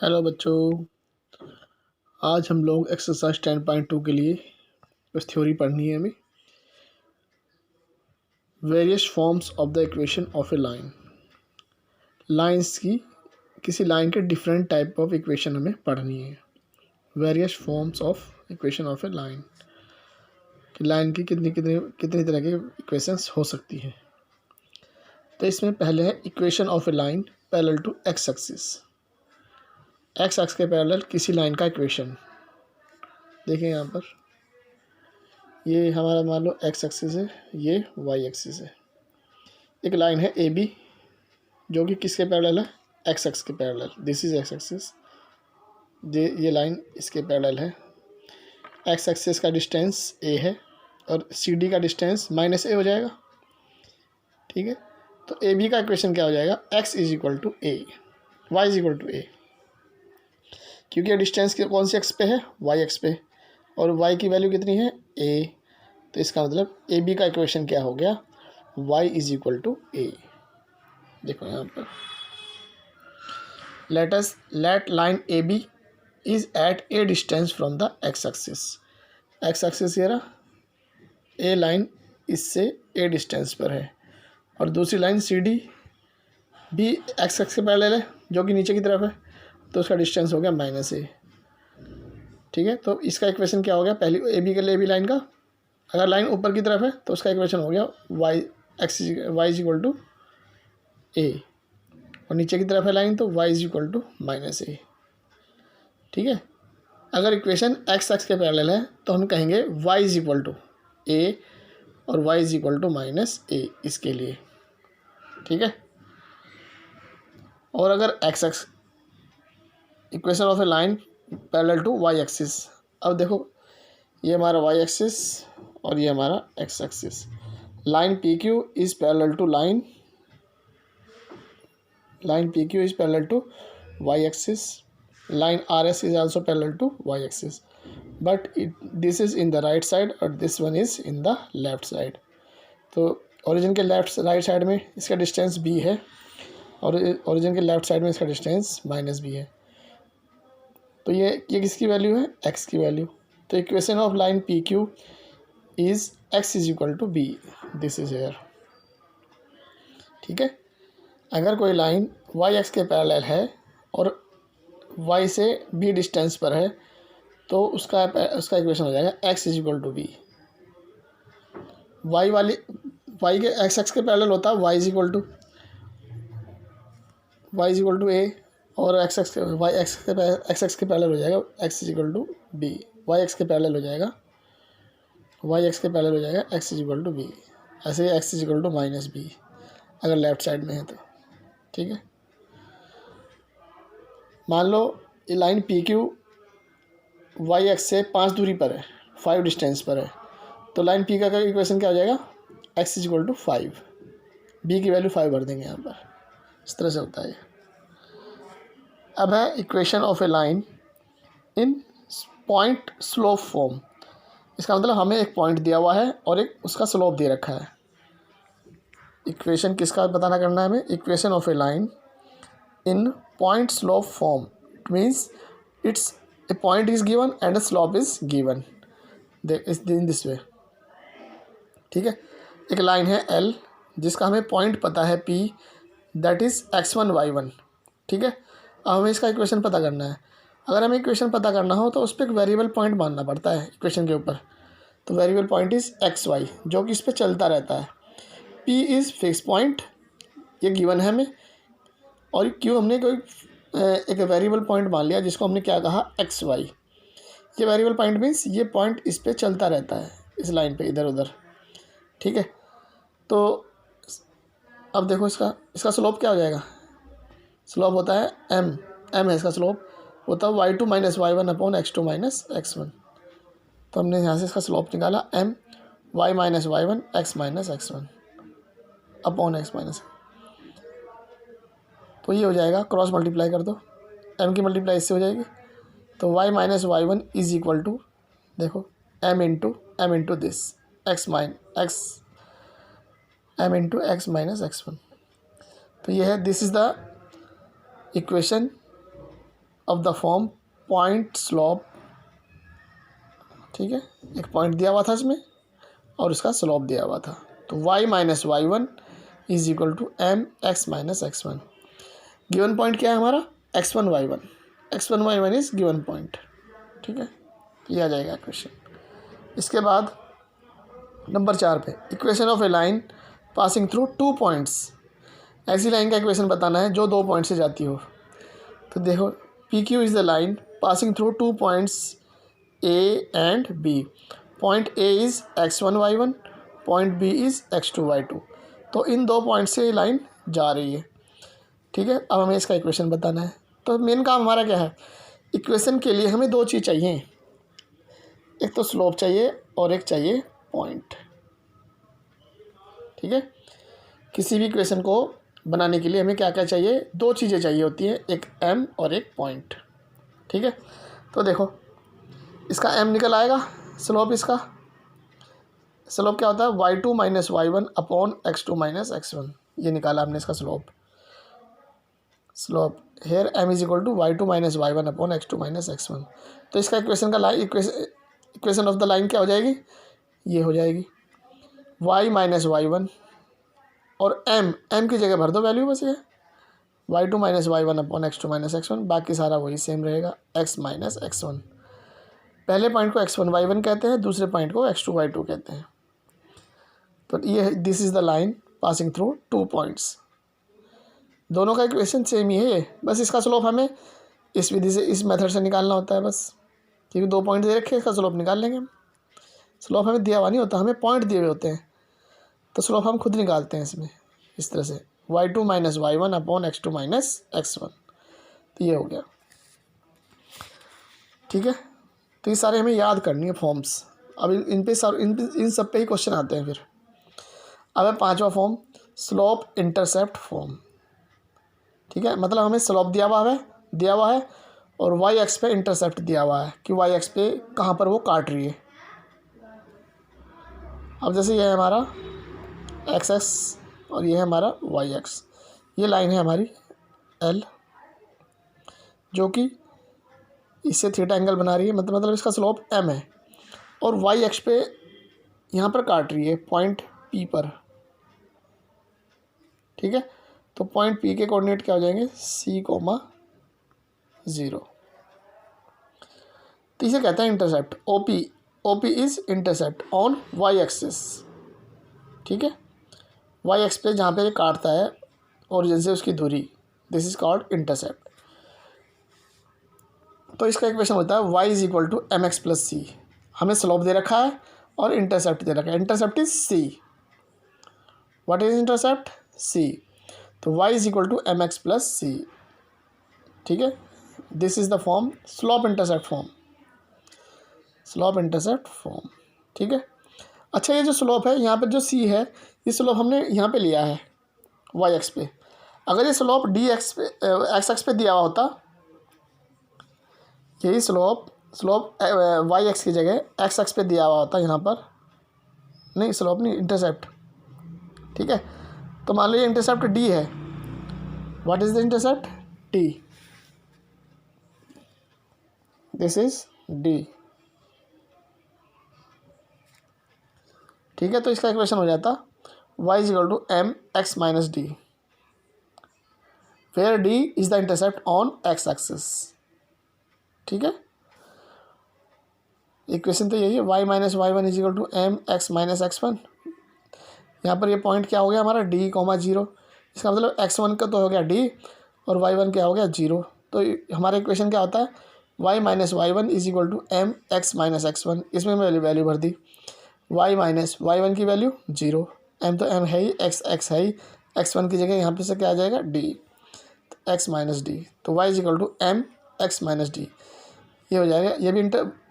Hello बच्चों, आज हम लोग एक्सरसाइज 10.2 के लिए कुछ थ्योरी पढ़नी है हमें। Various forms of the equation of a line. Lines की किसी लाइन के डिफरेंट टाइप ऑफ इक्वेशन हमें पढ़नी है। Various forms of equation of a line कि लाइन की कितनी कितनी कितनी तरह की इक्वेशंस हो सकती हैं। तो इसमें पहले है equation of a line parallel to x axis. X axis के पैरेलल किसी लाइन का इक्वेशन देखें। यहाँ पर ये हमारा मान लो एक्स एक्सिस है, ये वाई एक्सिस है। एक लाइन है ए बी जो कि किसके पैरेलल है, एक्स एक्स के parallel. This is x axis, ये लाइन इसके पैरेलल है। एक्स एक्सिस का डिस्टेंस ए है और सी डी का डिस्टेंस -a हो जाएगा। ठीक है, तो ए बी का इक्वेशन क्या हो जाएगा, X is equal to A, Y is equal to A. क्योंकि डिस्टेंस कौन सी एक्स पे है, वाई एक्स पे, और वाई की वैल्यू कितनी है, ए। तो इसका मतलब ए बी का इक्वेशन क्या हो गया, y is equal to a. देखो यहाँ पर let line A B is at a distance from the x axis. X axis ये रहा, ए लाइन इससे ए डिस्टेंस पर है और दूसरी लाइन सी डी भी एक्स एक्स के पैरेलल है जो कि नीचे की तरफ है, तो उसका डिस्टेंस हो गया -a। ठीक है, तो इसका इक्वेशन क्या हो गया, पहली ए बी के लिए ए बी लाइन का, अगर लाइन ऊपर की तरफ है तो उसका इक्वेशन हो गया y is equal to a, और नीचे की तरफ है लाइन तो y is equal to -a। ठीक है, अगर इक्वेशन एक्स एक्स के पैरेलल है तो हम कहेंगे y is equal to a और y is equal to -a इसके लिए। ठीक है, और अगर x axis equation of a line parallel to Y axis. अब देखो ये हमारा वाई एक्सिस और ये हमारा x axis. Line P Q is parallel to line P Q is parallel to Y axis. Line R S is also parallel to Y axis, but this is in the right side और this one is in the left side. तो origin के right side में इसका distance b है और origin के left side में इसका डिस्टेंस -b है। तो ये किसकी वैल्यू है, x की वैल्यू। तो equation of line P Q is x is equal to b, this is here. ठीक है, अगर कोई लाइन वाई एक्स के पैरेलल है और y से b डिस्टेंस पर है तो उसका इक्वेशन हो जाएगा x is equal to b। y के एक्स एक्स के पैरेलल होता है y is equal to a, और एक्स एक्स के पैरेलल हो जाएगा x is equal to b। y axis के पैरेलल हो जाएगा x is equal to b। ऐसे ही x is equal to -b अगर लेफ्ट साइड में है तो। ठीक है, मान लो ये line P Q y axis से 5 दूरी पर है, 5 डिस्टेंस पर है, तो लाइन पी का इक्वेशन क्या हो जाएगा, x is equal to 5। b की वैल्यू 5 भर देंगे यहाँ पर, इस तरह से होता है। अब है equation of a line in point slope form. इसका मतलब हमें एक पॉइंट दिया हुआ है और एक उसका स्लोप दे रखा है। इक्वेशन किसका बताना करना है हमें, equation of a line in point slope form. It means it's a point is given and a slope is given in this way. ठीक है, एक लाइन है L जिसका हमें पॉइंट पता है P, that is x1 y1। ठीक है, अब हमें इसका इक्वेशन पता करना है। अगर हमें इक्वेशन पता करना हो तो उस पर एक वेरिएबल पॉइंट मानना पड़ता है इक्वेशन के ऊपर। तो वेरिएबल पॉइंट इज़ xy जो कि इस पर चलता रहता है। P इज़ फिक्स पॉइंट, ये गिवन है हमें, और क्यों हमने कोई एक वेरिएबल पॉइंट मान लिया जिसको हमने क्या कहा, xy। ये वेरिएबल पॉइंट मीन्स ये पॉइंट इस पर चलता रहता है, इस लाइन पे इधर उधर। ठीक है, तो अब देखो इसका स्लोप क्या हो जाएगा, स्लोप होता है m है इसका स्लोप होता है y2 - y1 upon x2 - x1। तो हमने यहाँ से इसका स्लोप निकाला m y - y1 x - x1 upon x - तो ये हो जाएगा, क्रॉस मल्टीप्लाई कर दो, m की मल्टीप्लाई इससे हो जाएगी, तो y - y1 is equal to, देखो m into this m into x - x1। तो ये है, this is the equation of the form point slope, ठीक है, एक पॉइंट दिया हुआ था इसमें और इसका स्लोप दिया हुआ था। तो y minus Y one is equal to M x minus x one. Given point क्या है हमारा, x1 y1, x1 y1 is given point, ठीक है, ये आ जाएगा क्वेश्चन। इसके बाद नंबर 4 पे equation of a line passing through 2 points, ऐसी लाइन का इक्वेशन बताना है जो 2 पॉइंट से जाती हो। तो देखो P Q is the line passing through 2 points A and B. Point A is x1 y1, point B is x2 y2। तो इन 2 पॉइंट से ये लाइन जा रही है, ठीक है। अब हमें इसका इक्वेशन बताना है। तो मेन काम हमारा क्या है, इक्वेशन के लिए हमें 2 चीज़ चाहिए, एक तो स्लोप चाहिए और एक चाहिए पॉइंट, ठीक है। किसी भी इक्वेशन को बनाने के लिए हमें क्या क्या चाहिए, 2 चीज़ें चाहिए होती हैं, एक m और एक पॉइंट, ठीक है। तो देखो इसका m निकल आएगा, स्लोप इसका स्लोप क्या होता है y2 minus y1 upon x2 minus x1, ये निकाला हमने इसका slope here m is equal to y2 minus y1 upon x2 minus x1। तो इसका इक्वेशन का line equation of the line क्या हो जाएगी, ये हो जाएगी y माइनस y1 और m की जगह भर दो वैल्यू, बस ये y2 minus y1 upon x2 minus x1, बाकी सारा वही सेम रहेगा x माइनस x1। पहले पॉइंट को x1 y1 कहते हैं, दूसरे पॉइंट को x2 y2 कहते हैं। तो ये this is the line passing through 2 points, दोनों का इक्वेशन सेम ही है ये, बस इसका स्लोप हमें इस विधि से, इस मेथड से निकालना होता है बस, क्योंकि 2 पॉइंट दे रखे हैं, इसका स्लोप निकाल लेंगे हम। स्लोप हमें दिया हुआ नहीं होता, हमें पॉइंट दिए हुए होते हैं, तो स्लोप हम खुद निकालते हैं इसमें इस तरह से y2 minus y1 upon x2 minus x1। तो ये हो गया, ठीक है। तो ये सारे हमें याद करनी है फॉर्म्स। अब इन सब पे ही क्वेश्चन आते हैं फिर। अब है 5वां फॉर्म, स्लोप इंटरसेप्ट फॉर्म, ठीक है। मतलब हमें स्लोप दिया हुआ है और वाई एक्स पे इंटरसेप्ट दिया हुआ है कि वाई एक्स पे कहाँ पर वो काट रही है। अब जैसे ये है हमारा एक्स एक्स और ये है हमारा वाई एक्स, ये लाइन है हमारी एल जो कि इससे थीटा एंगल बना रही है, मतलब इसका स्लोप एम है और वाई एक्स पे यहाँ पर काट रही है पॉइंट पी पर, ठीक है। तो पॉइंट पी के कोऑर्डिनेट क्या हो जाएंगे, c, 0। तो इसे कहते हैं intercept, OP is intercept on Y axis, ठीक है। वाई एक्स पे जहाँ पे ये काटता है ओरिजिन से उसकी दूरी, दिस इज कॉल्ड इंटरसेप्ट। तो इसका इक्वेशन होता है y is equal to M X plus C. हमें स्लोप दे रखा है और इंटरसेप्ट दे रखा है, intercept is c, what is intercept c। तो y is equal to M X plus C, ठीक है। This is the form slope intercept form, ठीक है। अच्छा ये जो स्लोप है यहाँ पर जो c है, ये स्लोप हमने यहाँ पे लिया है y एक्स पे। अगर ये स्लोप डी एक्स पे एक्स एक्स पे दिया हुआ होता, यही स्लोप वाई एक्स की जगह एक्स एक्स पे दिया हुआ होता यहाँ पर, नहीं स्लोप नहीं इंटरसेप्ट, ठीक है। तो मान लो ये इंटरसेप्ट डी है, what is the intercept D, this is D, ठीक है। तो इसका इक्वेशन हो जाता y is equal to M x minus D, where D is the intercept on X axis, ठीक है। इक्वेशन तो यही है, y minus Y one is equal to M x minus x one. यहाँ पर ये पॉइंट क्या हो गया हमारा d, 0, इसका मतलब x1 का तो हो गया d और y1 क्या हो गया 0। तो हमारा इक्वेशन क्या होता है, y minus Y one is equal to M x minus x one. इसमें मैंने वैल्यू भर दी, y माइनस वाई वन की वैल्यू 0, m तो m है ही, x है ही, x1 की जगह यहाँ पे से क्या आ जाएगा d, x माइनस डी। तो y is equal to M x minus D, ये हो जाएगा।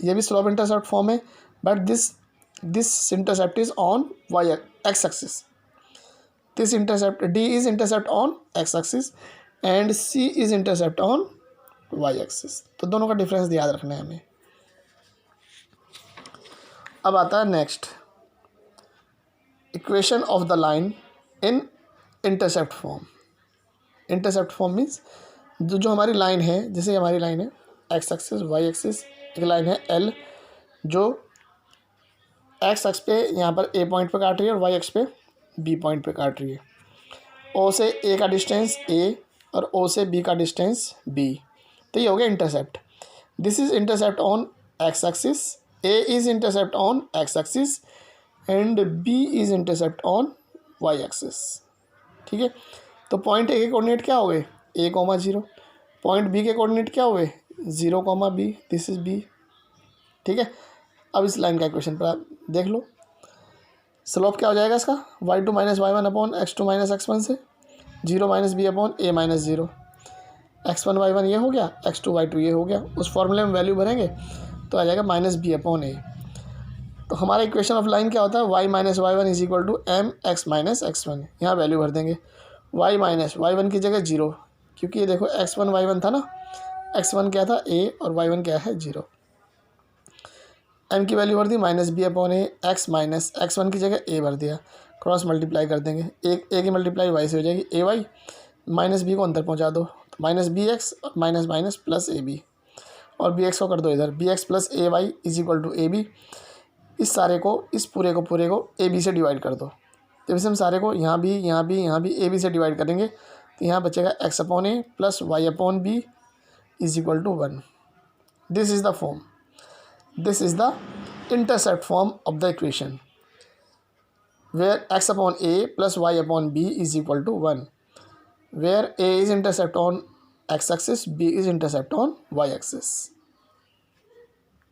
ये भी स्लोप इंटरसेप्ट फॉर्म है, but this intercept is on Y X axis, this intercept d is intercept on x axis and c is intercept on y axis. तो दोनों का difference याद रखना है हमें। अब आता है next, equation of the line in intercept form. Intercept form means जो हमारी लाइन है, जैसे हमारी लाइन है एक्स एक्सिस वाई एक्सिस, एक लाइन है एल जो एक्स एक्स पे यहाँ पर ए पॉइंट पे काट रही है और वाई एक्स पे बी पॉइंट पे काट रही है। ओ से ए का डिस्टेंस ए और ओ से बी का डिस्टेंस बी, तो ये हो गया intercept. This is intercept on X axis, A is intercept on X axis and B is intercept on Y axis. ठीक है, तो पॉइंट ए के कोऑर्डिनेट क्या हो गए ए कॉमा 0, पॉइंट बी के कोऑर्डिनेट क्या हुए 0 comma B, this is B. ठीक है, अब इस लाइन का इक्वेशन पर आप देख लो, स्लोप क्या हो जाएगा इसका y2 minus y1 upon x2 minus x1 से 0 minus B upon a minus 0, x1 y1 ये हो गया, x2 y2 ये हो गया। उस फॉर्मूले में वैल्यू भरेंगे तो आ जाएगा माइनस बी अपॉन ए। तो हमारा इक्वेशन ऑफ लाइन क्या होता है y minus y1 is equal to M x minus x1। यहाँ वैल्यू भर देंगे, y माइनस y1 की जगह 0, क्योंकि ये देखो x1 y1 था ना, x1 क्या था a और y1 क्या है 0। m की वैल्यू भर दी माइनस बी अपॉन ए, एक्स माइनस x1 की जगह a भर दिया, क्रॉस मल्टीप्लाई कर देंगे, एक a की मल्टीप्लाई y से हो जाएगी ए वाई, माइनस बी को अंदर पहुंचा दो तो माइनस बी एक्स और minus minus plus A B, और बी एक्स को कर दो इधर, B X plus A Y is equal to A B. इस सारे को, इस पूरे को ए बी से डिवाइड कर दो, जब इसे हम सारे को यहाँ भी ए बी से डिवाइड करेंगे तो यहाँ बचेगा X upon A plus Y upon B is equal to 1। This is the form, this is the intercept form of the equation where X upon A plus Y upon B is equal to 1, where A is intercept on X axis, B is intercept on Y axis.